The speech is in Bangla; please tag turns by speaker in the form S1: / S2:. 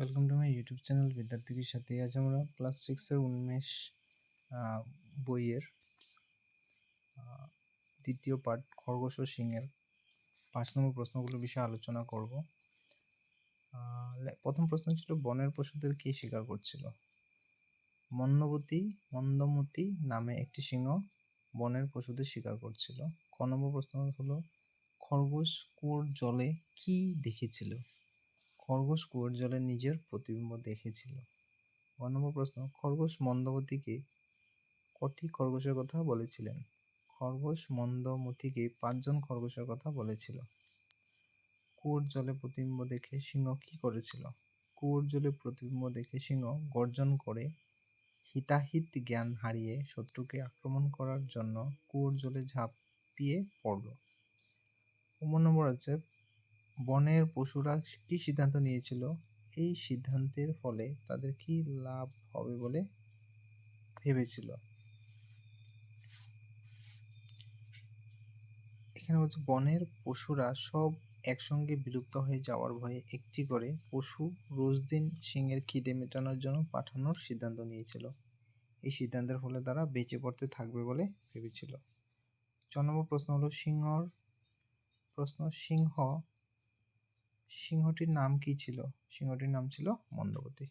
S1: Welcome to my YouTube channel বিদ্যার্থীর সাথে। আজ আমরা ক্লাস 6-এর উন্মেষ বইয়ের দ্বিতীয় পার্ট খরগোশ ও সিংহের 5 নম্বর প্রশ্নগুলোর বিষয়ে আলোচনা করব। প্রথম প্রশ্ন ছিল, বনের পশুদের কে শিকার করছিল? মন্দমতি নামে একটি সিংহ বনের পশুদের শিকার করছিল। ক নম্বর প্রশ্ন হলো, খরগোশ কুয়োর জলে কি দেখেছিল? খরগোশ কুয়োর জলে নিজের প্রতিবিম্ব দেখেছিল। গ নম্বর প্রশ্ন, খরগোশ মন্দমতিকে কটি খরগোশের কথা বলেছিলেন? খরগোশ মন্দমতিকে 5 জন খরগোশের কথা বলেছিল। কুয়োর জলে প্রতিবিম্ব দেখে সিংহ কি করেছিল? কুয়োর জলে প্রতিবিম্ব দেখে সিংহ গর্জন করে হিতাহিত জ্ঞান হারিয়ে শত্রুকে আক্রমণ করার জন্য কুয়োর জলে ঝাঁপিয়ে পড়ল। 9 নম্বর আছে, বনের পশুরা কি সিদ্ধান্ত নিয়েছিল? এই সিদ্ধান্তের ফলে তাদের কি লাভ হবে বলে ভেবেছিল? এখানে হচ্ছে, বনের পশুরা সব একসঙ্গে বিলুপ্ত হয়ে যাওয়ার ভয়ে একটি করে পশু রোজ দিন সিংহের খিদে মেটানোর জন্য পাঠানোর সিদ্ধান্ত নিয়েছিল। এই সিদ্ধান্তের ফলে তারা বেঁচে পড়তে থাকবে বলে ভেবেছিল। 4 নম্বর প্রশ্ন হলো, সিংহটির নাম কি ছিল? সিংহটির নাম ছিল মন্দবতী।